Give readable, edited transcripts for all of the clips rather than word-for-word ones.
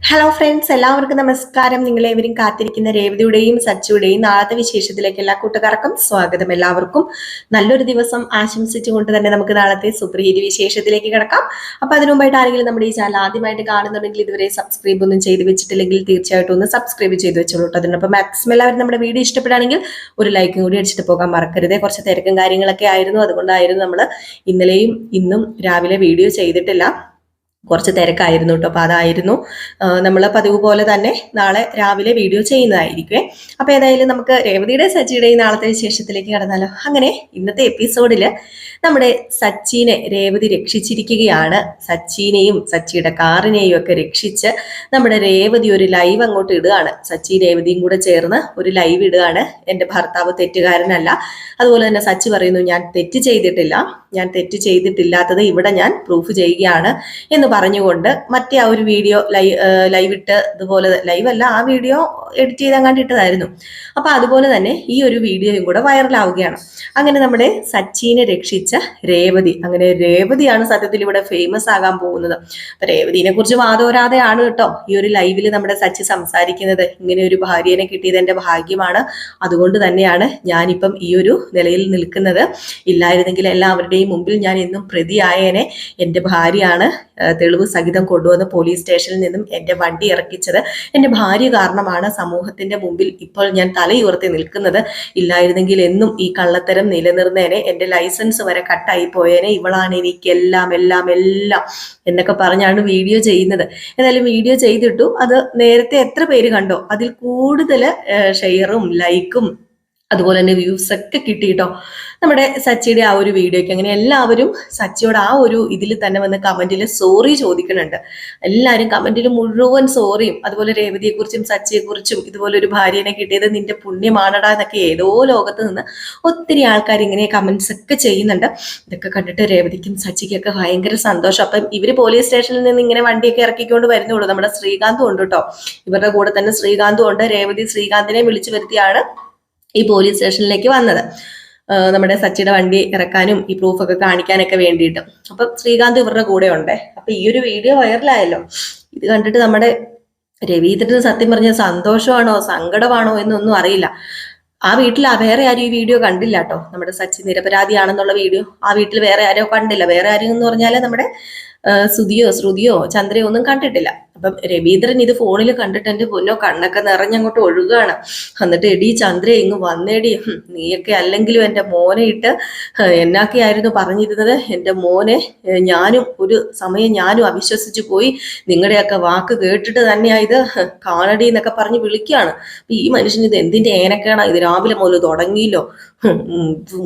Hello friends, എല്ലാവർക്കും നമസ്കാരം. നിങ്ങളേവരും കാത്തിരിക്കുന്ന രേവതിയുടെയും സച്ചിയുടെയും നാളത്തെ വിശേഷത്തിലേക്ക് എല്ലാ കൂട്ടുകാർക്കും സ്വാഗതം. എല്ലാവർക്കും നല്ലൊരു ദിവസം ആശംസിച്ചുകൊണ്ട് തന്നെ നമുക്ക് നാളത്തെ സുപ്രീതി വിശേഷത്തിലേക്ക് കിടക്കാം. അപ്പൊ അതിനു മുമ്പായിട്ട് ആരെങ്കിലും നമ്മുടെ ഈ ചാനൽ ആദ്യമായിട്ട് കാണുന്നുണ്ടെങ്കിൽ ഇതുവരെ സബ്സ്ക്രൈബ് ഒന്നും ചെയ്ത് വെച്ചിട്ടില്ലെങ്കിൽ തീർച്ചയായിട്ടും ഒന്ന് സബ്സ്ക്രൈബ് ചെയ്ത് വെച്ചോളൂ. അതിനൊപ്പം മാക്സിമം എല്ലാവരും നമ്മുടെ വീഡിയോ ഇഷ്ടപ്പെടുകയാണെങ്കിൽ ഒരു ലൈക്കും കൂടി അടിച്ചിട്ട് പോകാൻ മറക്കരുത്. കുറച്ച് തിരക്കും കാര്യങ്ങളൊക്കെ ആയിരുന്നു, അതുകൊണ്ടായിരുന്നു നമ്മൾ ഇന്നലെയും ഇന്നും രാവിലെ വീഡിയോ ചെയ്തിട്ടില്ല. കുറച്ച് തിരക്കായിരുന്നു കേട്ടോ. അപ്പൊ അതായിരുന്നു നമ്മൾ പതിവ് പോലെ തന്നെ നാളെ രാവിലെ വീഡിയോ ചെയ്യുന്നതായിരിക്കും. അപ്പൊ ഏതായാലും നമുക്ക് രേവതിയുടെ സച്ചിയുടെയും നാളത്തെ വിശേഷത്തിലേക്ക് കടന്നാലോ. അങ്ങനെ ഇന്നത്തെ എപ്പിസോഡില് നമ്മുടെ സച്ചിനെ രേവതി രക്ഷിച്ചിരിക്കുകയാണ്. സച്ചിനെയും സച്ചിയുടെ കാറിനെയും ഒക്കെ രക്ഷിച്ച് നമ്മുടെ രേവതി ഒരു ലൈവ് അങ്ങോട്ട് ഇടുകയാണ്. സച്ചി രേവതിയും കൂടെ ചേർന്ന് ഒരു ലൈവ് ഇടുകയാണ്. എൻ്റെ ഭർത്താവ് തെറ്റുകാരനല്ല, അതുപോലെ തന്നെ സച്ചി പറയുന്നു ഞാൻ തെറ്റ് ചെയ്തിട്ടില്ല, ഞാൻ തെറ്റ് ചെയ്തിട്ടില്ലാത്തത് ഇവിടെ ഞാൻ പ്രൂഫ് ചെയ്യുകയാണ് എന്ന് പറഞ്ഞുകൊണ്ട് മറ്റേ ആ ഒരു വീഡിയോ ലൈവ് ഇട്ട്, ഇതുപോലെ ലൈവ് അല്ല, ആ വീഡിയോ എഡിറ്റ് ചെയ്താൽ കണ്ടിട്ടതായിരുന്നു. അപ്പൊ അതുപോലെ തന്നെ ഈ ഒരു വീഡിയോയും കൂടെ വൈറലാവുകയാണ്. അങ്ങനെ നമ്മുടെ സച്ചിനെ രക്ഷിച്ച രേവതി, അങ്ങനെ രേവതിയാണ് സത്യത്തിൽ ഇവിടെ ഫേമസ് ആകാൻ പോകുന്നത്. അപ്പൊ രേവതിനെ കുറിച്ച് വാദോരാതെയാണ് കേട്ടോ ഈ ഒരു ലൈവിൽ നമ്മുടെ സച്ചി സംസാരിക്കുന്നത്. ഇങ്ങനെ ഒരു ഭാര്യനെ കിട്ടിയത് എന്റെ ഭാഗ്യമാണ്, അതുകൊണ്ട് തന്നെയാണ് ഞാനിപ്പം ഈ ഒരു നിലയിൽ നിൽക്കുന്നത്. ഇല്ലായിരുന്നെങ്കിൽ എല്ലാവരുടെയും മുമ്പിൽ ഞാൻ എന്നും പ്രതിയായേനെ. എൻ്റെ ഭാര്യയാണ് തെളിവ് സഹിതം കൊണ്ടുവന്ന് പോലീസ് സ്റ്റേഷനിൽ നിന്നും എൻ്റെ വണ്ടി ഇറക്കിച്ചത്. എൻ്റെ ഭാര്യ കാരണമാണ് സമൂഹത്തിന്റെ മുമ്പിൽ ഇപ്പോൾ ഞാൻ തലയുയർത്തി നിൽക്കുന്നത്. ഇല്ലായിരുന്നെങ്കിൽ എന്നും ഈ കള്ളത്തരം നിലനിർന്നേനെ, എൻ്റെ ലൈസൻസ് വരെ കട്ടായി പോയേനെ. ഇവളാണ് എനിക്കെല്ലാം എല്ലാം എല്ലാം എന്നൊക്കെ പറഞ്ഞാണ് വീഡിയോ ചെയ്യുന്നത്. ഏതായാലും വീഡിയോ ചെയ്തിട്ടു അത് നേരത്തെ എത്ര പേര് കണ്ടോ അതിൽ കൂടുതൽ ഷെയറും ലൈക്കും അതുപോലെ തന്നെ വ്യൂസ് ഒക്കെ കിട്ടിയിട്ടോ നമ്മുടെ സച്ചിയുടെ ആ ഒരു വീഡിയോയ്ക്ക്. അങ്ങനെ എല്ലാവരും സച്ചിയോട് ആ ഒരു ഇതിൽ തന്നെ വന്ന് കമന്റിൽ സോറി ചോദിക്കുന്നുണ്ട്. എല്ലാവരും കമന്റിൽ മുഴുവൻ സോറിയും, അതുപോലെ രേവതിയെക്കുറിച്ചും സച്ചിയെക്കുറിച്ചും, ഇതുപോലെ ഒരു ഭാര്യനെ കിട്ടിയത് നിന്റെ പുണ്യമാണടാ എന്നൊക്കെ ഏതോ ലോകത്ത് നിന്ന് ഒത്തിരി ആൾക്കാർ ഇങ്ങനെ കമന്റ്സ് ഒക്കെ ചെയ്യുന്നുണ്ട്. ഇതൊക്കെ കണ്ടിട്ട് രേവതിക്കും സച്ചിക്കൊക്കെ ഭയങ്കര സന്തോഷം. അപ്പം ഇവര് പോലീസ് സ്റ്റേഷനിൽ നിന്ന് ഇങ്ങനെ വണ്ടിയൊക്കെ ഇറക്കിക്കൊണ്ട് വരുന്നുള്ളൂ. നമ്മുടെ ശ്രീകാന്തും ഉണ്ട് കേട്ടോ, ഇവരുടെ കൂടെ തന്നെ ശ്രീകാന്തും ഉണ്ട്. രേവതി ശ്രീകാന്തിനെ വിളിച്ചു വരുത്തിയാണ് ഈ പോലീസ് സ്റ്റേഷനിലേക്ക് വന്നത്, നമ്മുടെ സച്ചിയുടെ വണ്ടി ഇറക്കാനും ഈ പ്രൂഫൊക്കെ കാണിക്കാനൊക്കെ വേണ്ടിയിട്ട്. അപ്പം ശ്രീകാന്ത് ഇവരുടെ കൂടെ ഉണ്ട്. അപ്പൊ ഈ ഒരു വീഡിയോ വൈറലായല്ലോ. ഇത് കണ്ടിട്ട് നമ്മുടെ രവീന്ദ്രന് സത്യം പറഞ്ഞ സന്തോഷമാണോ സങ്കടമാണോ എന്നൊന്നും അറിയില്ല. ആ വീട്ടിൽ വേറെ ആരും ഈ വീഡിയോ കണ്ടില്ല കേട്ടോ. നമ്മുടെ സച്ചി നിരപരാധിയാണെന്നുള്ള വീഡിയോ ആ വീട്ടിൽ വേറെ ആരോ കണ്ടില്ല. വേറെ ആരും എന്ന് പറഞ്ഞാല് നമ്മുടെ ശ്രുതിയോ ചന്ദ്രയോ ഒന്നും കണ്ടിട്ടില്ല. അപ്പം രവീന്ദ്രൻ ഇത് ഫോണിൽ കണ്ടിട്ട് എൻ്റെ പൊന്നോ കണ്ണൊക്കെ നിറഞ്ഞങ്ങോട്ട് ഒഴുകുകയാണ്. എന്നിട്ട് എടി ചന്ദ്ര ഇങ്ങ് വന്നേടി, നീയൊക്കെ അല്ലെങ്കിലും എൻ്റെ മോനെ ഇട്ട് എന്നൊക്കെയായിരുന്നു പറഞ്ഞിരുന്നത്. എൻ്റെ മോനെ ഞാനും ഒരു സമയം ഞാനും അവിശ്വസിച്ചു പോയി, നിങ്ങളുടെയൊക്കെ വാക്ക് കേട്ടിട്ട് തന്നെയാ ഇത് കാണടി എന്നൊക്കെ പറഞ്ഞ് വിളിക്കുകയാണ്. ഈ മനുഷ്യന് ഇത് എന്തിന്റെ ഏനക്കേടാ, ഇത് രാവിലെ മുതൽ തുടങ്ങിയില്ലോ,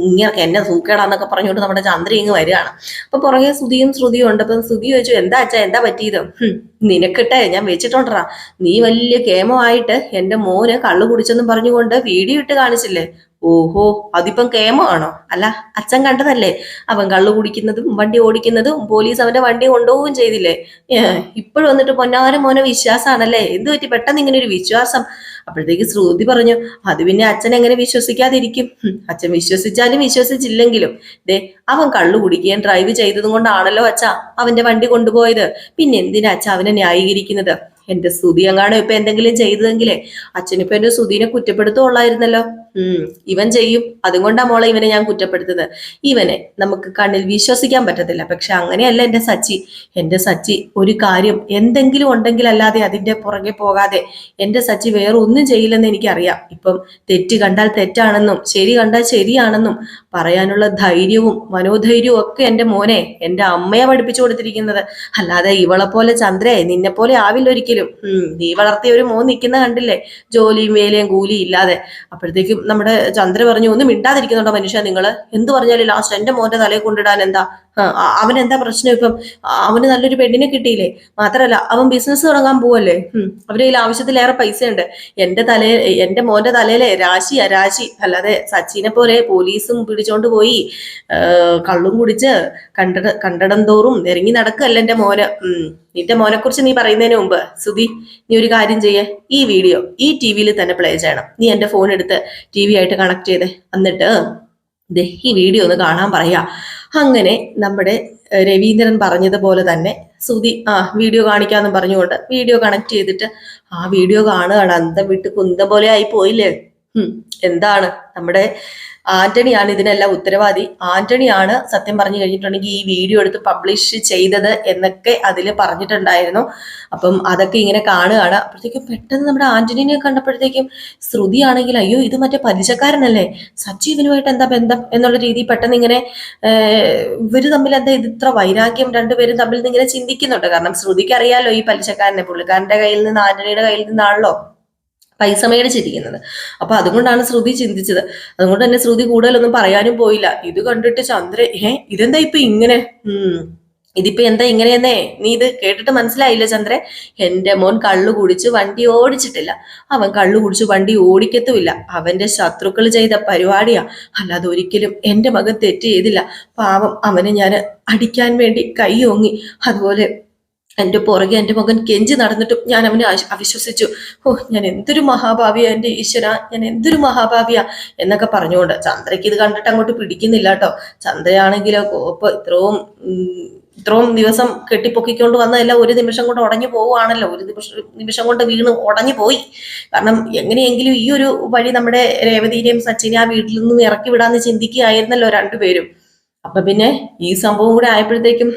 ഇങ്ങനെ എന്നെ സൂക്കേടാന്നൊക്കെ പറഞ്ഞുകൊണ്ട് നമ്മുടെ ചന്ദ്ര ഇങ്ങ് വരികയാണ്. അപ്പൊ പുറകെ ശ്രുതിയും ഉണ്ട്. അപ്പൊ ശ്രുതി ചോദിച്ചു എന്താ അച്ഛാ എന്താ പറ്റിയത്? നിനക്കിട്ടെ ഞാൻ വെച്ചിട്ടുണ്ടാ, നീ വലിയ കേമമായിട്ട് എൻ്റെ മോന് കള്ളു കുടിച്ചെന്നും പറഞ്ഞുകൊണ്ട് വീഡിയോ ഇട്ട് കാണിച്ചില്ലേ. ഓഹോ, അതിപ്പം കേമമാണോ? അല്ല അച്ഛൻ കണ്ടതല്ലേ അവൻ കള്ളു കുടിക്കുന്നതും വണ്ടി ഓടിക്കുന്നതും, പോലീസ് അവന്റെ വണ്ടി കൊണ്ടുപോവുകയും ചെയ്തില്ലേ. ഇപ്പോഴും വന്നിട്ട് പൊന്നാരം മോനെ വിശ്വാസമാണല്ലേ, എന്ത് പറ്റി പെട്ടെന്ന് ഇങ്ങനെ ഒരു വിശ്വാസം? അപ്പോഴത്തേക്ക് ശ്രുതി പറഞ്ഞു അത് പിന്നെ അച്ഛൻ എങ്ങനെ വിശ്വസിക്കാതിരിക്കും, അച്ഛൻ വിശ്വസിച്ചാലും വിശ്വസിച്ചില്ലെങ്കിലും ദേ അവൻ കള്ളു കുടിക്കുകയും ഡ്രൈവ് ചെയ്തതും കൊണ്ടാണല്ലോ അച്ഛാ അവന്റെ വണ്ടി കൊണ്ടുപോയത്. പിന്നെ എന്തിനാ അച്ഛൻ അവനെ ന്യായീകരിക്കുന്നത്? എന്റെ ശ്രുതി എങ്ങാണോ ഇപ്പൊ എന്തെങ്കിലും ചെയ്തതെങ്കിലേ അച്ഛനിപ്പോ എന്റെ ശ്രുതിനെ കുറ്റപ്പെടുത്തുള്ളായിരുന്നല്ലോ. ഇവൻ ചെയ്യും, അതുകൊണ്ടാ മോളെ ഇവനെ ഞാൻ കുറ്റപ്പെടുത്തുന്നത്. ഇവനെ നമുക്ക് കണ്ണിൽ വിശ്വസിക്കാൻ പറ്റത്തില്ല. പക്ഷെ അങ്ങനെയല്ല എന്റെ സച്ചി ഒരു കാര്യം എന്തെങ്കിലും ഉണ്ടെങ്കിൽ അല്ലാതെ അതിന്റെ പുറകെ പോകാതെ എന്റെ സച്ചി വേറെ ഒന്നും ചെയ്യില്ലെന്ന് എനിക്കറിയാം. ഇപ്പം തെറ്റ് കണ്ടാൽ തെറ്റാണെന്നും ശരി കണ്ടാൽ ശരിയാണെന്നും പറയാനുള്ള ധൈര്യവും മനോധൈര്യവും ഒക്കെ എൻ്റെ മോനെ എൻ്റെ അമ്മയെ പഠിപ്പിച്ചു കൊടുത്തിരിക്കുന്നത്. അല്ലാതെ ഇവളെ പോലെ ചന്ദ്രയെ നിന്നെ പോലെ ആവില്ല ഒരിക്കലും. നീ വളർത്തിയ ഒരു മോൻ നിൽക്കുന്ന കണ്ടില്ലേ, ജോലിയും വേലയും കൂലിയും ഇല്ലാതെ. അപ്പോഴത്തേക്കും നമ്മുടെ ചന്ദ്ര പറഞ്ഞു ഒന്നും മിണ്ടാതിരിക്കുന്നുണ്ടോ മനുഷ്യ നിങ്ങള്, എന്ത് പറഞ്ഞാലും ലാസ്റ്റ് എന്റെ മോന്റെ തലയിൽ കൊണ്ടിടാൻ എന്താ? അവനെന്താ പ്രശ്നം? ഇപ്പം അവന് നല്ലൊരു പെണ്ണിനെ കിട്ടിയില്ലേ, മാത്രല്ല അവൻ ബിസിനസ് തുടങ്ങാൻ പോവല്ലേ, അവരുടെ കയ്യിൽ ആവശ്യത്തിലേറെ പൈസ ഉണ്ട്. എന്റെ മോന്റെ തലയിലെ രാശി, അല്ലാതെ സച്ചിനെ പോലെ പോലീസും പിടിച്ചോണ്ട് പോയി കള്ളും കുടിച്ച് കണ്ടടം തോറും ഇറങ്ങി നടക്കല്ല എന്റെ മോന്. നിന്റെ മോനെ കുറിച്ച് നീ പറയുന്നതിന് മുമ്പ് സുധി നീ ഒരു കാര്യം ചെയ്യേ, ഈ വീഡിയോ ഈ ടിവിയിൽ തന്നെ പ്ലേ ചെയ്യണം. നീ എന്റെ ഫോൺ എടുത്ത് TV ആയിട്ട് കണക്ട് ചെയ്തേ, എന്നിട്ട് ഈ വീഡിയോ ഒന്ന് കാണാൻ പറയാ. അങ്ങനെ നമ്മുടെ രവീന്ദ്രൻ പറഞ്ഞതുപോലെ തന്നെ ശ്രുതി വീഡിയോ കാണിക്കാന്ന് പറഞ്ഞുകൊണ്ട് വീഡിയോ കണക്ട് ചെയ്തിട്ട് ആ വീഡിയോ കാണുകയാണ്. അന്തം വിട്ട് കുന്തം പോലെ ആയി പോയില്ലേ. എന്താണ് നമ്മുടെ ആന്റണിയാണ് ഇതിനെല്ലാം ഉത്തരവാദി. ആന്റണിയാണ് സത്യം പറഞ്ഞു കഴിഞ്ഞിട്ടുണ്ടെങ്കിൽ ഈ വീഡിയോ എടുത്ത് പബ്ലിഷ് ചെയ്തത് എന്നൊക്കെ അതിൽ പറഞ്ഞിട്ടുണ്ടായിരുന്നു. അപ്പം അതൊക്കെ ഇങ്ങനെ കാണുകയാണ്. അപ്പോഴത്തേക്കും പെട്ടെന്ന് നമ്മുടെ ആന്റണിനെ കണ്ടപ്പോഴത്തേക്കും ശ്രുതി ആണെങ്കിൽ അയ്യോ ഇത് മറ്റേ പലിശക്കാരനല്ലേ, സജീവനുമായിട്ട് എന്താ ബന്ധം എന്നുള്ള രീതിയിൽ പെട്ടെന്ന് ഇങ്ങനെ ഇവര് തമ്മിൽ എന്താ ഇത് ഇത്ര വൈരാഗ്യം രണ്ടുപേരും തമ്മിൽ നിന്ന് ഇങ്ങനെ ചിന്തിക്കുന്നുണ്ട്. കാരണം ശ്രുതിക്ക് അറിയാലോ ഈ പലിശക്കാരനെ, പുള്ളിക്കാരന്റെ കയ്യിൽ നിന്ന് ആന്റണിയുടെ കയ്യിൽ നിന്നാണല്ലോ പൈസ മേടിച്ചിരിക്കുന്നത്. അപ്പൊ അതുകൊണ്ടാണ് ശ്രുതി ചിന്തിച്ചത്. അതുകൊണ്ട് തന്നെ ശ്രുതി കൂടുതലൊന്നും പറയാനും പോയില്ല. ഇത് കണ്ടിട്ട് ചന്ദ്ര ഇതെന്താ ഇപ്പൊ ഇങ്ങനെ, ഇതിപ്പോ എന്താ ഇങ്ങനെയെന്നേ നീ ഇത് കേട്ടിട്ട് മനസ്സിലായില്ല ചന്ദ്ര? എന്റെ മോൻ കള്ളു കുടിച്ച് വണ്ടി ഓടിച്ചിട്ടില്ല, അവൻ കള്ളു കുടിച്ച് വണ്ടി ഓടിക്കത്തുമില്ല, അവന്റെ ശത്രുക്കൾ ചെയ്ത പരിപാടിയാ, അല്ലാതെ ഒരിക്കലും എന്റെ മകൻ തെറ്റ് ചെയ്തില്ല. പാവം അവനെ ഞാൻ അടിക്കാൻ വേണ്ടി കൈ ഓങ്ങി, അതുപോലെ എന്റെ പുറകെ എന്റെ മകൻ കെഞ്ചി നടന്നിട്ടും ഞാൻ അവനെ അവിശ്വസിച്ചു. ഞാൻ എന്തൊരു മഹാഭാവിയാ എന്റെ ഈശ്വര, ഞാൻ എന്തൊരു മഹാഭാവിയാ എന്നൊക്കെ പറഞ്ഞുകൊണ്ട് ചന്ദ്രയ്ക്ക് ഇത് കണ്ടിട്ട് അങ്ങോട്ട് പിടിക്കുന്നില്ല കേട്ടോ. ചന്ദ്രയാണെങ്കിലോ കോപ്പ് ഇത്രയും ദിവസം കെട്ടിപ്പൊക്കിക്കൊണ്ട് വന്നതെല്ലാം ഒരു നിമിഷം കൊണ്ട് ഉടഞ്ഞു പോവുകയാണല്ലോ. ഒരു നിമിഷം കൊണ്ട് വീണ് ഉടഞ്ഞു പോയി. കാരണം എങ്ങനെയെങ്കിലും ഈ ഒരു വഴി നമ്മുടെ രേവതിനെയും സച്ചിനെ ആ വീട്ടിൽ നിന്നും ഇറക്കി വിടാന്ന് ചിന്തിക്കുകയായിരുന്നല്ലോ രണ്ടുപേരും. അപ്പൊ പിന്നെ ഈ സംഭവം കൂടെ ആയപ്പോഴത്തേക്കും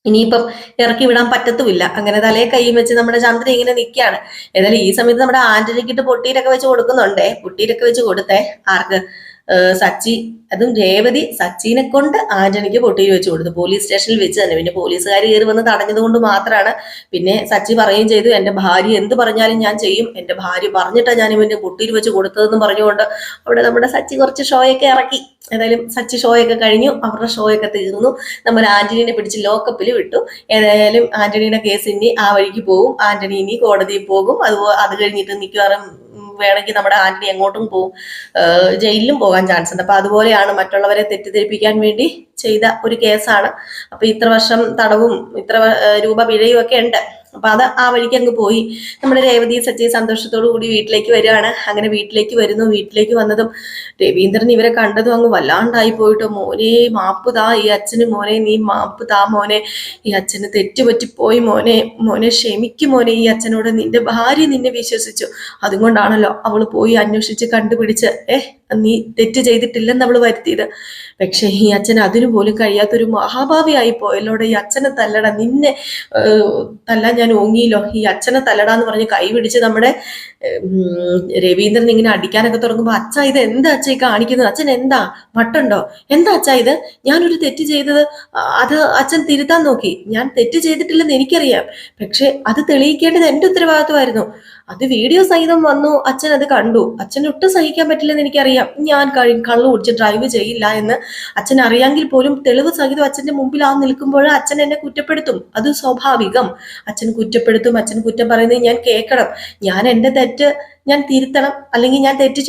ഇനിയിപ്പം ഇറക്കി വിടാൻ പറ്റത്തുമില്ല. അങ്ങനെ തലയെ കൈയും വെച്ച് നമ്മുടെ ചന്ദ്രൻ ഇങ്ങനെ നിൽക്കുകയാണ്. ഏതായാലും ഈ സമയത്ത് നമ്മുടെ ആന്റണിക്കിട്ട് പൊട്ടീരൊക്കെ വെച്ച് കൊടുക്കുന്നുണ്ടേ. പൊട്ടീരൊക്കെ വെച്ച് കൊടുത്തേ ആർക്ക്? സച്ചി. അതും രേവതി സച്ചിനെ കൊണ്ട് ആന്റണിക്ക് പൊട്ടിയിൽ വെച്ച് കൊടുത്തു, പോലീസ് സ്റ്റേഷനിൽ വെച്ച് തന്നെ. പിന്നെ പോലീസുകാർ കയറി വന്ന് തടഞ്ഞത് കൊണ്ട് മാത്രമാണ്. പിന്നെ സച്ചി പറയുകയും ചെയ്തു, എന്റെ ഭാര്യ എന്ത് പറഞ്ഞാലും ഞാൻ ചെയ്യും, എന്റെ ഭാര്യ പറഞ്ഞിട്ടാണ് ഞാൻ ഇവന്റെ പൊട്ടിയിൽ വെച്ച് കൊടുത്തതെന്ന് പറഞ്ഞുകൊണ്ട് അവിടെ നമ്മുടെ സച്ചി കുറച്ച് ഷോയൊക്കെ ഇറക്കി. ഏതായാലും സച്ചി ഷോയൊക്കെ കഴിഞ്ഞു, അവരുടെ ഷോയൊക്കെ തീർന്നു. നമ്മൾ ആന്റണീനെ പിടിച്ച് ലോക്കപ്പിൽ വിട്ടു. ഏതായാലും ആന്റണിയുടെ കേസ് ഇനി ആ വഴിക്ക് പോകും. ആന്റണി ഇനി കോടതിയിൽ പോകും. അത് കഴിഞ്ഞിട്ട് മിക്കവാറും വേണമെങ്കിൽ നമ്മുടെ ആന്റണി എങ്ങോട്ടും പോകും, ജയിലിലും പോകാൻ ചാൻസ് ഉണ്ട്. അപ്പൊ അതുപോലെയാണ് മറ്റുള്ളവരെ തെറ്റിദ്ധരിപ്പിക്കാൻ വേണ്ടി ചെയ്ത ഒരു കേസാണ്. അപ്പൊ ഇത്ര വർഷം തടവും ഇത്ര രൂപ പിഴയും ഒക്കെ ഉണ്ട്. അപ്പൊ അത് ആ വഴിക്ക് അങ്ങ് പോയി. നമ്മുടെ രേവതി സച്ചി സന്തോഷത്തോടു കൂടി വീട്ടിലേക്ക് വരികയാണ്. അങ്ങനെ വീട്ടിലേക്ക് വരുന്നു. വീട്ടിലേക്ക് വന്നതും രവീന്ദ്രൻ ഇവരെ കണ്ടതും അങ്ങ് വല്ലാണ്ടായി പോയിട്ടോ. മോനെ മാപ്പ് താ ഈ അച്ഛന്, മോനെ നീ മാപ്പ് താ മോനെ, ഈ അച്ഛന് തെറ്റുപറ്റിപ്പോയി മോനെ, മോനെ ക്ഷമിക്കും മോനെ, ഈ അച്ഛനോട് നിന്റെ ഭാര്യ നിന്നെ വിശ്വസിച്ചു, അതുകൊണ്ടാണല്ലോ അവള് പോയി അന്വേഷിച്ച് കണ്ടുപിടിച്ച് നീ തെറ്റ് ചെയ്തിട്ടില്ലെന്ന് അവള് വരുത്തിയത്. പക്ഷെ ഈ അച്ഛൻ അതിനു പോലും കഴിയാത്തൊരു മഹാഭാവിയായി പോയല്ലോടെ. ഈ അച്ഛനെ തല്ലട, നിന്നെ തല്ലാൻ ഞാൻ ഓങ്ങിയില്ലോ, ഈ അച്ഛനെ തല്ലടാന്ന് പറഞ്ഞ് കൈ പിടിച്ച് നമ്മുടെ രവീന്ദ്രൻ ഇങ്ങനെ അടിക്കാനൊക്കെ തുടങ്ങുമ്പോ അച്ഛ ഇത് എന്താ അച്ഛ ഈ കാണിക്കുന്നത്, അച്ഛൻ എന്താ മട്ടുണ്ടോ, എന്താ അച്ഛ ഇത്, ഞാനൊരു തെറ്റ് ചെയ്തത് അത് അച്ഛൻ തിരുത്താൻ നോക്കി, ഞാൻ തെറ്റ് ചെയ്തിട്ടില്ലെന്ന് എനിക്കറിയാം, പക്ഷെ അത് തെളിയിക്കേണ്ടത് എന്റെ ഉത്തരവാദിത്വമായിരുന്നു. അത് വീഡിയോ സഹിതം വന്നു, അച്ഛൻ അത് കണ്ടു, അച്ഛന് ഒട്ടും സഹിക്കാൻ പറ്റില്ലെന്ന് എനിക്കറിയാം, ഞാൻ കള്ളു കുടിച്ച് ഡ്രൈവ് ചെയ്യില്ല എന്ന് അച്ഛൻ അറിയാമെങ്കിൽ പോലും തെളിവ് സഹിതം അച്ഛന്റെ മുമ്പിൽ നിൽക്കുമ്പോൾ അച്ഛൻ എന്നെ കുറ്റപ്പെടുത്തും, അത് സ്വാഭാവികം. അച്ഛൻ കുറ്റപ്പെടുത്തും, അച്ഛൻ കുറ്റം പറയുന്നത് ഞാൻ കേൾക്കണം, ഞാൻ എന്റെ തെറ്റ് ഞാൻ തിരുത്തണം, അല്ലെങ്കിൽ ഞാൻ തെറ്റ്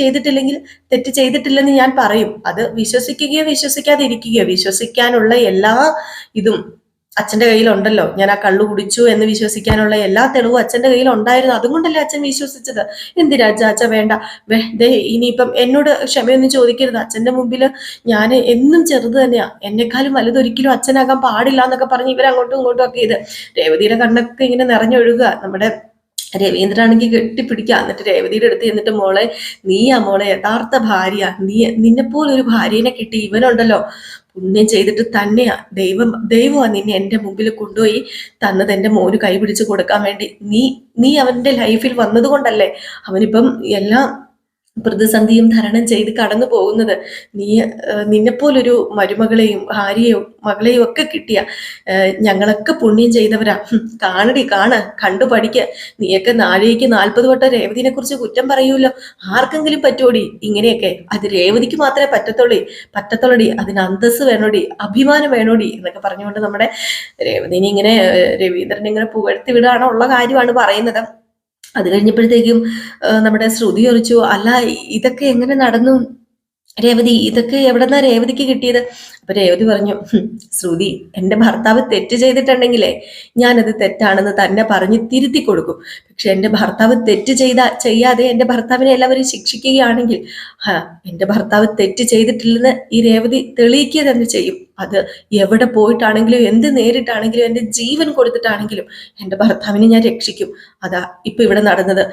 ചെയ്തിട്ടില്ലെന്ന് ഞാൻ പറയും. അത് വിശ്വസിക്കുകയോ വിശ്വസിക്കാതിരിക്കുകയോ, വിശ്വസിക്കാനുള്ള എല്ലാ ഇതും അച്ഛന്റെ കയ്യിലുണ്ടല്ലോ. ഞാൻ ആ കള്ളു കുടിച്ചു എന്ന് വിശ്വസിക്കാനുള്ള എല്ലാ തെളിവും അച്ഛന്റെ കയ്യിൽ ഉണ്ടായിരുന്നു. അതുകൊണ്ടല്ലേ അച്ഛൻ വിശ്വസിച്ചത്. എന്തിനാ അച്ഛ വേണ്ട, ഇനിയിപ്പം എന്നോട് ക്ഷമയൊന്നും ചോദിക്കരുത്, അച്ഛന്റെ മുമ്പിൽ ഞാൻ എന്നും ചെറുത് തന്നെയാ, എന്നെക്കാളും വലുതൊരിക്കലും അച്ഛനാകാൻ പാടില്ല എന്നൊക്കെ പറഞ്ഞ് ഇവരങ്ങോട്ടും ഇങ്ങോട്ടും ഒക്കെ ഇത് രേവതിയുടെ കണ്ണൊക്കെ ഇങ്ങനെ നിറഞ്ഞൊഴുകുക. നമ്മുടെ രവീന്ദ്രനാണെങ്കിൽ കെട്ടിപ്പിടിക്കുക. എന്നിട്ട് രേവതിയുടെ അടുത്ത് എന്നിട്ട് മോളെ, നീയാ മോളെ യഥാർത്ഥ ഭാര്യ, നിന്നെപ്പോലൊരു ഭാര്യനെ കിട്ടി, ഇവനുണ്ടല്ലോ പുണ്യം ചെയ്തിട്ട് തന്നെയാ, ദൈവമാ നിന്നെ എന്റെ മുമ്പിൽ കൊണ്ടുപോയി തന്നത് എന്റെ മോന് കൈപിടിച്ച് കൊടുക്കാൻ വേണ്ടി. നീ അവന്റെ ലൈഫിൽ വന്നത് കൊണ്ടല്ലേ അവനിപ്പം എല്ലാം പ്രതിസന്ധിയും തരണം ചെയ്ത് കടന്നു പോകുന്നത്. നിന്നെപ്പോലൊരു മരുമകളെയും ഭാര്യയും മകളെയും ഒക്കെ കിട്ടിയ ഞങ്ങളൊക്കെ പുണ്യം ചെയ്തവരാ. കണ്ടു പഠിക്ക. നീയൊക്കെ നാഴേക്ക് 40 വട്ടം രേവതിനെ കുറിച്ച് കുറ്റം പറയൂല്ലോ, ആർക്കെങ്കിലും പറ്റുമോടി ഇങ്ങനെയൊക്കെ? അത് രേവതിക്ക് മാത്രമേ പറ്റത്തുള്ളടി, അതിന് അന്തസ് വേണോടി, അഭിമാനം വേണോടി എന്നൊക്കെ പറഞ്ഞുകൊണ്ട് നമ്മുടെ രേവതിനെ ഇങ്ങനെ രവീന്ദ്രൻ ഇങ്ങനെ പുകഴ്ത്തി വിടാണ്, ഉള്ള കാര്യമാണ് പറയുന്നത്. അത് കഴിഞ്ഞപ്പോഴത്തേക്കും നമ്മുടെ ശ്രുതി ചോദിച്ചു, അല്ല ഇതൊക്കെ എങ്ങനെ നടന്നു, രേവതി ഇതൊക്കെ എവിടെന്നാ രേവതിക്ക് കിട്ടിയത്? അപ്പൊ രേവതി പറഞ്ഞു, ശ്രുതി, എന്റെ ഭർത്താവ് തെറ്റ് ചെയ്തിട്ടുണ്ടെങ്കിലേ ഞാനത് തെറ്റാണെന്ന് തന്നെ പറഞ്ഞ് തിരുത്തി കൊടുക്കും. പക്ഷെ എന്റെ ഭർത്താവ് തെറ്റ് ചെയ്യാതെ എന്റെ ഭർത്താവിനെ എല്ലാവരും ശിക്ഷിക്കുകയാണെങ്കിൽ എന്റെ ഭർത്താവ് തെറ്റ് ചെയ്തിട്ടില്ലെന്ന് ഈ രേവതി തെളിയിക്കുക തന്നെ ചെയ്യും. അത് എവിടെ പോയിട്ടാണെങ്കിലും എന്ത് നേരിട്ടാണെങ്കിലും എന്റെ ജീവൻ കൊടുത്തിട്ടാണെങ്കിലും എന്റെ ഭർത്താവിനെ ഞാൻ രക്ഷിക്കും. അതാ ഇപ്പൊ ഇവിടെ നടന്നത്.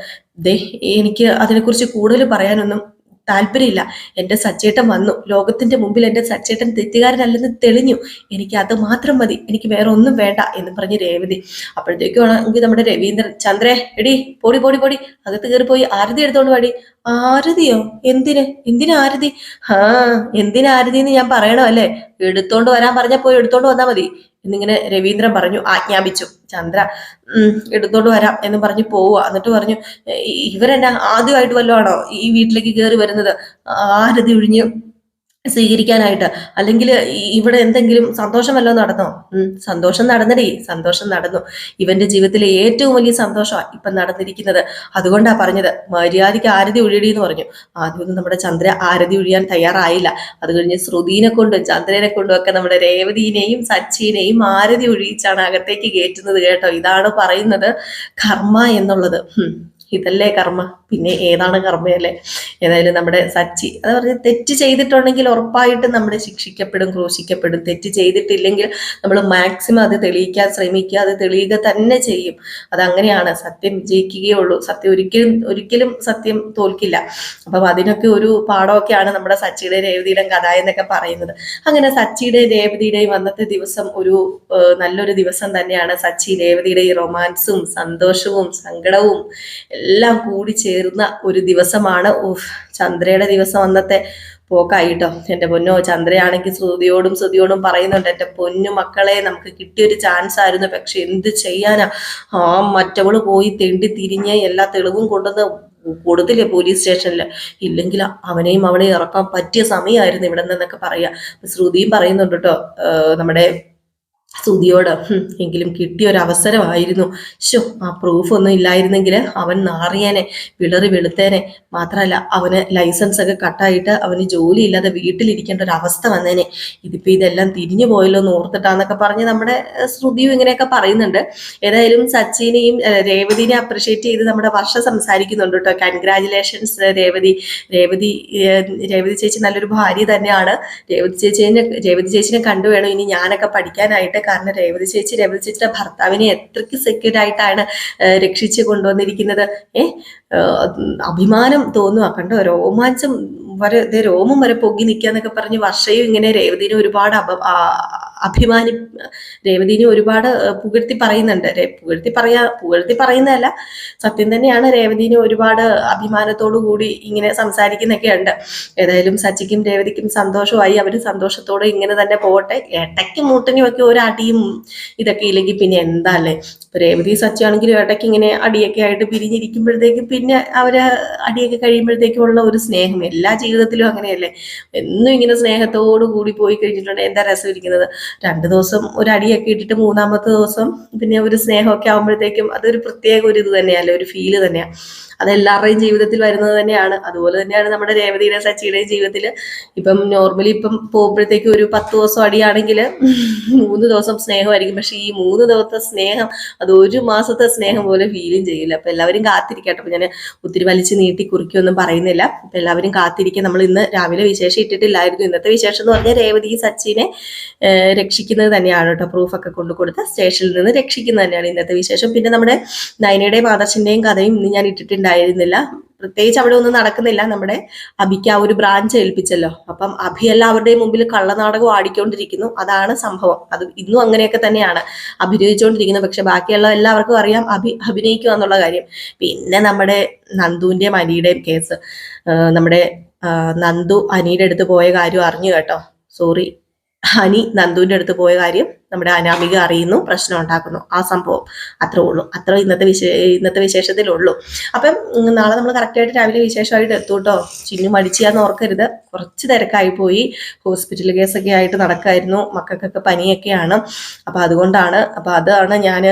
ദേ, എനിക്ക് അതിനെക്കുറിച്ച് കൂടുതൽ പറയാനൊന്നും താല്പര്യമില്ല. എന്റെ സച്ചേട്ടൻ വന്നു, ലോകത്തിന്റെ മുമ്പിൽ എന്റെ സച്ചേട്ടൻ തെറ്റുകാരനല്ലെന്ന് തെളിഞ്ഞു. എനിക്ക് അത് മാത്രം മതി, എനിക്ക് വേറെ ഒന്നും വേണ്ട എന്ന് പറഞ്ഞ് രേവതി. അപ്പോഴത്തേക്കാണെങ്കിൽ നമ്മുടെ രവീന്ദ്രൻ, ചന്ദ്രേ, എടി പൊടി പൊടി പൊടി, അകത്ത് കയറി പോയി ആരതി എടുത്തോണ്ട് പാടി. ആരതിയോ? എന്തിനാ ആരതി? എന്തിനാ ആരതി എന്ന് ഞാൻ പറയണോ അല്ലേ? എടുത്തോണ്ട് വരാൻ പറഞ്ഞാൽ പോയി എടുത്തോണ്ട് വന്നാ മതി എന്നിങ്ങനെ രവീന്ദ്രൻ പറഞ്ഞു, ആജ്ഞാപിച്ചു. ചന്ദ്ര എടുത്തോണ്ട് വരാം എന്ന് പറഞ്ഞ് പോവുക. എന്നിട്ട് പറഞ്ഞു, ഇവരെന്നാ ആദ്യമായിട്ട് വല്ലതും ആണോ ഈ വീട്ടിലേക്ക് കയറി വരുന്നത് ആരതി ഒഴിഞ്ഞ് സ്വീകരിക്കാനായിട്ട്? അല്ലെങ്കിൽ ഇവിടെ എന്തെങ്കിലും സന്തോഷം വല്ലതും നടന്നോ? സന്തോഷം നടന്നടി, സന്തോഷം നടന്നു. ഇവന്റെ ജീവിതത്തിലെ ഏറ്റവും വലിയ സന്തോഷമാണ് ഇപ്പൊ നടന്നിരിക്കുന്നത്. അതുകൊണ്ടാ പറഞ്ഞത് മര്യാദയ്ക്ക് ആരതി ഒഴിയടി എന്ന് പറഞ്ഞു. ആദ്യമൊന്നും നമ്മുടെ ചന്ദ്ര ആരതി ഒഴിയാൻ തയ്യാറായില്ല. അത് കഴിഞ്ഞ് ശ്രുതിനെ കൊണ്ടും ചന്ദ്രനെ കൊണ്ടും ഒക്കെ നമ്മുടെ രേവതിനെയും സച്ചിനെയും ആരതി ഒഴിയിച്ചാണ് അകത്തേക്ക് കയറ്റുന്നത് കേട്ടോ. ഇതാണ് പറയുന്നത് കർമ്മ എന്നുള്ളത്. ഇതല്ലേ കർമ്മ, പിന്നെ ഏതാണ് കർമ്മയല്ലേ? ഏതായാലും നമ്മുടെ സച്ചി അത് പറഞ്ഞ് തെറ്റ് ചെയ്തിട്ടുണ്ടെങ്കിൽ ഉറപ്പായിട്ടും നമ്മൾ ശിക്ഷിക്കപ്പെടും, ക്രൂശിക്കപ്പെടും. തെറ്റ് ചെയ്തിട്ടില്ലെങ്കിൽ നമ്മൾ മാക്സിമം അത് തെളിയിക്കാൻ ശ്രമിക്കുക, അത് തെളിയുക തന്നെ ചെയ്യും. അതങ്ങനെയാണ്, സത്യം വിജയിക്കുകയുള്ളൂ. സത്യം ഒരിക്കലും സത്യം തോൽക്കില്ല. അപ്പം അതിനൊക്കെ ഒരു പാഠമൊക്കെയാണ് നമ്മുടെ സച്ചിയുടെ രേവതിയുടെ കഥ എന്നൊക്കെ പറയുന്നത്. അങ്ങനെ സച്ചിയുടെ രേവതിയുടെയും അന്നത്തെ ദിവസം ഒരു നല്ലൊരു ദിവസം തന്നെയാണ്. സച്ചി രേവതിയുടെ ഈ റൊമാൻസും സന്തോഷവും സങ്കടവും എല്ലാം കൂടി ചേർന്ന ഒരു ദിവസമാണ്. ചന്ദ്രയുടെ ദിവസം അന്നത്തെ പോക്കായിട്ടോ. എൻ്റെ പൊന്നോ, ചന്ദ്രയാണെങ്കിൽ ശ്രുതിയോടും പറയുന്നുണ്ട്, എൻ്റെ പൊന്നു മക്കളെ, നമുക്ക് കിട്ടിയൊരു ചാൻസ് ആയിരുന്നു, പക്ഷെ എന്ത് ചെയ്യാനാ, മറ്റവള് പോയി തെണ്ടി തിരിഞ്ഞ് എല്ലാ തെളിവും കൊണ്ടുവന്ന് കൊടുത്തില്ലേ പോലീസ് സ്റ്റേഷനിൽ. ഇല്ലെങ്കിൽ അവനെയും അവളെ ഇറക്കാൻ പറ്റിയ സമയമായിരുന്നു ഇവിടെ നിന്നൊക്കെ പറയാ. ശ്രുതിയും പറയുന്നുണ്ട് കേട്ടോ നമ്മുടെ ശ്രുതിയോട്, എങ്കിലും കിട്ടിയ ഒരു അവസരമായിരുന്നു. ആ പ്രൂഫ് ഒന്നും ഇല്ലായിരുന്നെങ്കിൽ അവൻ നാറിയാനെ, വിളറി വെളുത്തേനെ. മാത്രമല്ല അവന് ലൈസൻസ് ഒക്കെ കട്ടായിട്ട് അവന് ജോലി ഇല്ലാതെ വീട്ടിലിരിക്കേണ്ട ഒരു അവസ്ഥ വന്നേനെ. ഇതിപ്പോ ഇതെല്ലാം തിരിഞ്ഞു പോയല്ലോ എന്ന് ഓർത്തിട്ടാന്നൊക്കെ പറഞ്ഞ് നമ്മുടെ ശ്രുതിയും ഇങ്ങനെയൊക്കെ പറയുന്നുണ്ട്. ഏതായാലും സച്ചിനെയും രേവതിനെ അപ്രിഷിയേറ്റ് ചെയ്ത് നമ്മുടെ വർഷ സംസാരിക്കുന്നുണ്ട് കേട്ടോ. കൺഗ്രാജുലേഷൻസ് രേവതി ചേച്ചി നല്ലൊരു ഭാര്യ തന്നെയാണ്. രേവതി ചേച്ചിനെ കണ്ടു വേണം ഇനി ഞാനൊക്കെ പഠിക്കാനായിട്ട്. കാരണം രേവതി ചേച്ചിയുടെ ഭർത്താവിനെ എത്രയ്ക്ക് സെക്യൂർ ആയിട്ടാണ് രക്ഷിച്ച് കൊണ്ടുവന്നിരിക്കുന്നത്. അഭിമാനം തോന്നുക കണ്ടോ, രോമാഞ്ചം വരെ രോമം വരെ പൊങ്ങി നിൽക്കാന്നൊക്കെ പറഞ്ഞ് വർഷയും ഇങ്ങനെ രേവതിനെ ഒരുപാട് രേവതിനെ ഒരുപാട് പുകഴ്ത്തി പറയുന്നുണ്ട്. പുകഴ്ത്തി പറയുന്നതല്ല, സത്യം തന്നെയാണ്. രേവതിനെ ഒരുപാട് അഭിമാനത്തോടു കൂടി ഇങ്ങനെ സംസാരിക്കുന്നൊക്കെ ഉണ്ട്. ഏതായാലും സച്ചിക്കും രേവതിക്കും സന്തോഷമായി. അവര് സന്തോഷത്തോടെ ഇങ്ങനെ തന്നെ പോകട്ടെ. ഇടയ്ക്ക് മൂട്ടനും ഒക്കെ ഒരു അടിയും ഇതൊക്കെ ഇല്ലെങ്കിൽ പിന്നെ എന്താ അല്ലേ? ഇപ്പൊ രേവതി സച്ചിയാണെങ്കിലും ഇടയ്ക്ക് ഇങ്ങനെ അടിയൊക്കെ ആയിട്ട് പിരിഞ്ഞിരിക്കുമ്പോഴത്തേക്കും പിന്നെ അവര് അടിയൊക്കെ കഴിയുമ്പോഴത്തേക്കും ഉള്ള ഒരു സ്നേഹം എല്ലാ ജീവിതത്തിലും അങ്ങനെയല്ലേ? എന്നും ഇങ്ങനെ സ്നേഹത്തോടു കൂടി പോയി കഴിഞ്ഞിട്ടുണ്ടെങ്കിൽ എന്താ രസം ഇരിക്കുന്നത്. 2 ദിവസം ഒരു അടിയൊക്കെ ഇട്ടിട്ട് 3-ാമത്തെ ദിവസം പിന്നെ ഒരു സ്നേഹമൊക്കെ ആകുമ്പോഴത്തേക്കും അതൊരു പ്രത്യേക ഒരു ഇത് തന്നെയല്ലേ, ഒരു ഫീല് തന്നെയാണ്. അതെല്ലാവരുടെയും ജീവിതത്തിൽ വരുന്നത് തന്നെയാണ്. അതുപോലെ തന്നെയാണ് നമ്മുടെ രേവതിയുടെ സച്ചിയുടെയും ജീവിതത്തിൽ. ഇപ്പം നോർമലി ഇപ്പം പോകുമ്പോഴത്തേക്കും ഒരു 10 ദിവസം അടിയാണെങ്കിൽ 3 ദിവസം സ്നേഹമായിരിക്കും. പക്ഷെ ഈ 3 ദിവസത്തെ സ്നേഹം അത് 1 മാസത്തെ സ്നേഹം പോലെ ഫീലും ചെയ്യില്ല. അപ്പൊ എല്ലാവരും കാത്തിരിക്കട്ടെ. അപ്പൊ ഞാൻ ഒത്തിരി വലിച്ച് നീട്ടി കുറിക്കൊന്നും പറയുന്നില്ല. അപ്പൊ എല്ലാവരും കാത്തിരിക്കുക. നമ്മൾ ഇന്ന് രാവിലെ വിശേഷം ഇട്ടിട്ടില്ലായിരുന്നു. ഇന്നത്തെ വിശേഷം എന്ന് പറഞ്ഞാൽ രേവതി സച്ചിനെ രക്ഷിക്കുന്നത് തന്നെയാണ് കേട്ടോ. പ്രൂഫൊക്കെ കൊണ്ടു കൊടുത്ത് സ്റ്റേഷനിൽ നിന്ന് രക്ഷിക്കുന്നത് തന്നെയാണ് ഇന്നത്തെ വിശേഷം. പിന്നെ നമ്മുടെ നയനയുടെയും ആദർശിന്റെയും കഥയും ഇന്ന് ഞാൻ ഇട്ടിട്ടുണ്ടായിരുന്നില്ല. പ്രത്യേകിച്ച് അവിടെ ഒന്നും നടക്കുന്നില്ല. നമ്മുടെ അഭിക്ക് ആ ഒരു ബ്രാഞ്ച് ഏൽപ്പിച്ചല്ലോ. അപ്പം അഭി എല്ലാവരുടെയും മുമ്പിൽ കള്ളനാടകം ആടിക്കൊണ്ടിരിക്കുന്നു. അതാണ് സംഭവം. അത് ഇന്നും അങ്ങനെയൊക്കെ തന്നെയാണ് അഭിനയിച്ചുകൊണ്ടിരിക്കുന്നത്. പക്ഷെ ബാക്കിയുള്ള എല്ലാവർക്കും അറിയാം അഭി അഭിനയിക്കുക എന്നുള്ള കാര്യം. പിന്നെ നമ്മുടെ നന്ദുവിന്റെയും അനിയുടെയും കേസ്, നമ്മുടെ നന്ദു അനിയുടെ അടുത്ത് പോയ കാര്യം അറിഞ്ഞു കേട്ടോ. സോറി, അനി നന്ദുവിന്റെ അടുത്ത് പോയ കാര്യം നമ്മുടെ അനാമിക അറിയുന്നു, പ്രശ്നം ഉണ്ടാക്കുന്നു. ആ സംഭവം അത്രേ ഉള്ളൂ. അത്ര ഇന്നത്തെ വിശേഷത്തിലുള്ളൂ. അപ്പം നാളെ നമ്മൾ കറക്റ്റായിട്ട് രാവിലെ വിശേഷമായിട്ട് എത്തും കേട്ടോ. ചിന്നു മടിച്ചാന്ന് ഓർക്കരുത്. കുറച്ച് തിരക്കായി പോയി. ഹോസ്പിറ്റൽ കേസൊക്കെ ആയിട്ട് നടക്കായിരുന്നു. മക്കൾക്കൊക്കെ പനിയൊക്കെയാണ്. അപ്പൊ അതുകൊണ്ടാണ്. അപ്പൊ അതാണ് ഞാൻ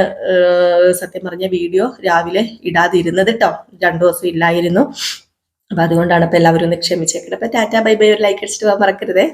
സത്യം പറഞ്ഞ വീഡിയോ രാവിലെ ഇടാതിരുന്നത് കേട്ടോ. 2 ദിവസം ഇല്ലായിരുന്നു. അപ്പൊ അതുകൊണ്ടാണ് ഇപ്പൊ എല്ലാവരും ഒന്ന് ക്ഷമിച്ചേക്കുന്നത്. അപ്പൊ ടാറ്റ ബൈ ബൈ, ഒരു ലൈക്ക് അടിച്ചിട്ട് പോകാൻ മറക്കരുതേ.